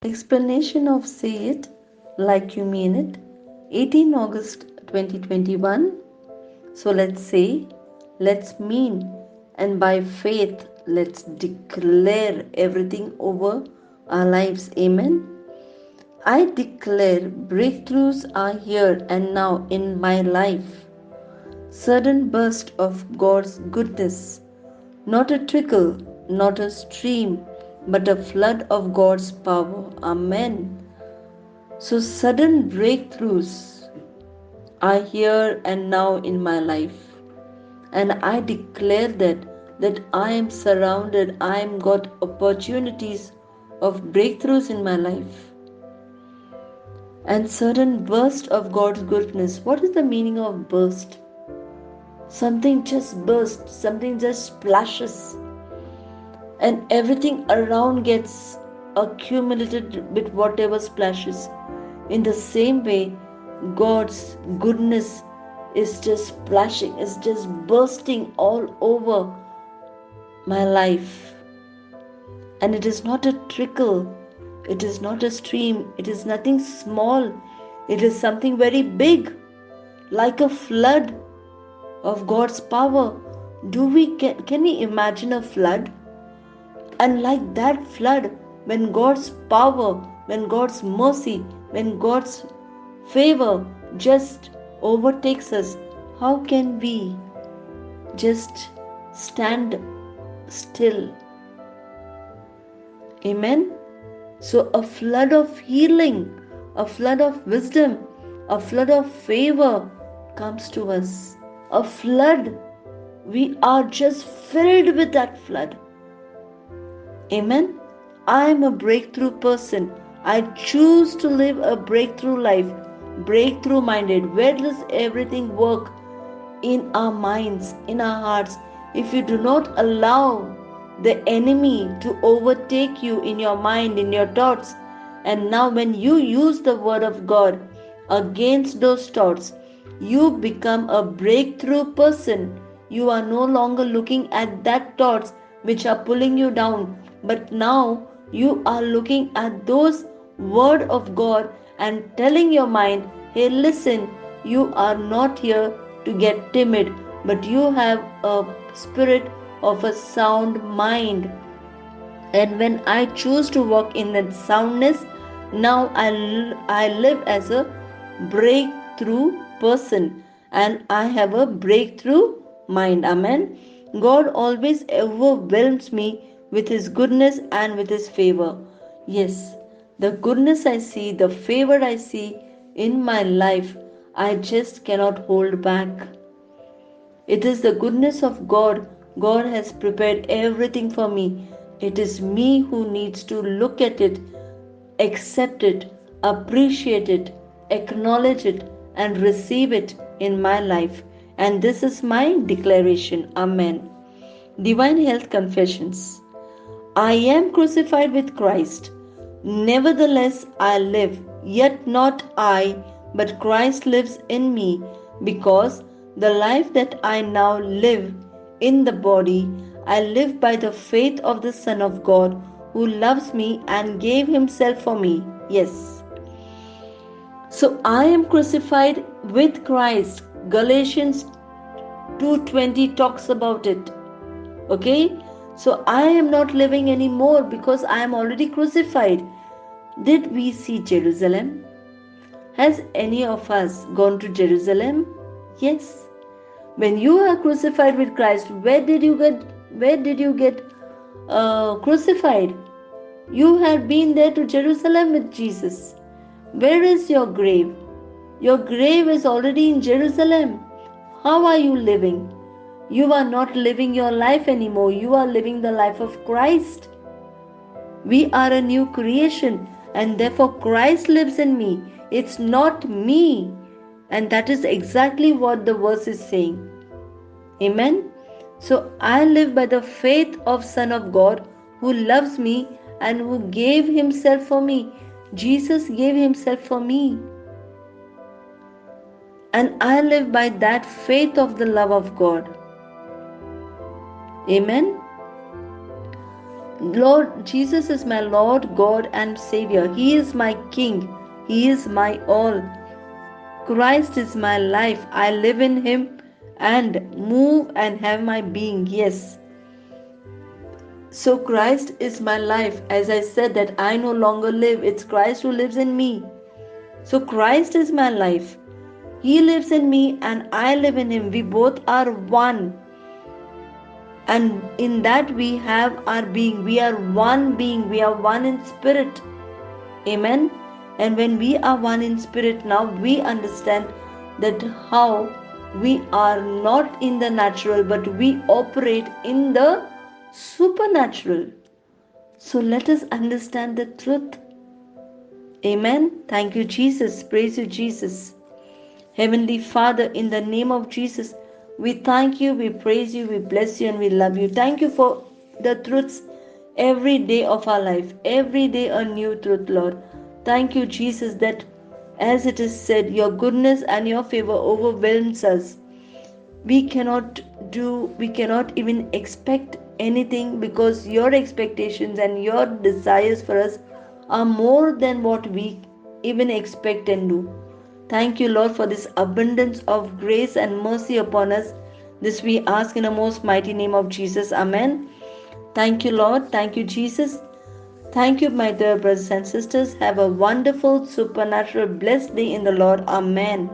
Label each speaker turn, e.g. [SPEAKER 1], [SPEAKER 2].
[SPEAKER 1] Explanation of Say It Like You Mean It, 18 August 2021. So let's say, let's mean, and by faith, let's declare everything over our lives. Amen. I declare breakthroughs are here and now in my life. Sudden burst of God's goodness, not a trickle, not a stream, but a flood of God's power. Amen. So, sudden breakthroughs are here and now in my life. And I declare that I am surrounded, I am got opportunities of breakthroughs in my life. And sudden burst of God's goodness. What is the meaning of burst? Something just bursts, something just splashes, and everything around gets accumulated with whatever splashes. In the same way, God's goodness is just splashing, is just bursting all over my life. And it is not a trickle, it is not a stream, it is nothing small, it is something very big, like a flood of God's power. Can we imagine a flood? And like that flood, when God's power, when God's mercy, when God's favor just overtakes us, how can we just stand still? Amen. So, a flood of healing, a flood of wisdom, a flood of favor comes to us. A flood, we are just filled with that flood. Amen. I am a breakthrough person. I choose to live a breakthrough life, breakthrough minded. Where does everything work? In our minds, in our hearts. If you do not allow the enemy to overtake you in your mind, in your thoughts, and now when you use the word of God against those thoughts, you become a breakthrough person. You are no longer looking at that thoughts which are pulling you down, but now you are looking at those word of God and telling your mind, hey, listen, you are not here to get timid, but you have a spirit of a sound mind. And when I choose to walk in that soundness, now I live as a breakthrough person, and I have a breakthrough mind. Amen. God always overwhelms me with His goodness and with His favor. Yes, the goodness I see, the favor I see in my life, I just cannot hold back. It is the goodness of God. God has prepared everything for me. It is me who needs to look at it, accept it, appreciate it, acknowledge it, and receive it in my life. And this is my declaration. Amen. Divine Health Confessions. I am crucified with Christ. Nevertheless, I live, yet not I, but Christ lives in me, because the life that I now live in the body, I live by the faith of the Son of God, who loves me and gave himself for me. Yes. So I am crucified with Christ. Galatians 2:20 talks about it. Okay? So I am not living anymore because I am already crucified. Did we see Jerusalem? Has any of us gone to Jerusalem? Yes. When you are crucified with Christ, where did you get crucified? You had been there to Jerusalem with Jesus. Where is your grave? Your grave is already in Jerusalem. How are you living? You are not living your life anymore. You are living the life of Christ. We are a new creation, and therefore Christ lives in me. It's not me. And that is exactly what the verse is saying. Amen. So I live by the faith of Son of God who loves me and who gave himself for me. Jesus gave himself for me. And I live by that faith of the love of God. Amen. Lord Jesus is my Lord, God, and Savior. He is my King. He is my all. Christ is my life. I live in Him and move and have my being. Yes. So Christ is my life. As I said, that I no longer live, it's Christ who lives in me. So Christ is my life. He lives in me and I live in Him. We both are one. And in that we have our being. We are one being. We are one in spirit. Amen. And when we are one in spirit, now we understand that how we are not in the natural, but we operate in the supernatural. So let us understand the truth. Amen. Thank you, Jesus. Praise you, Jesus. Heavenly Father, in the name of Jesus, we thank you, we praise you, we bless you, and we love you. Thank you for the truths every day of our life, every day a new truth, Lord. Thank you, Jesus, that as it is said, your goodness and your favor overwhelms us. We cannot even expect anything, because your expectations and your desires for us are more than what we even expect and do. Thank you, Lord, for this abundance of grace and mercy upon us. This we ask in the most mighty name of Jesus. Amen. Thank you, Lord. Thank you, Jesus. Thank you, my dear brothers and sisters. Have a wonderful, supernatural, blessed day in the Lord. Amen.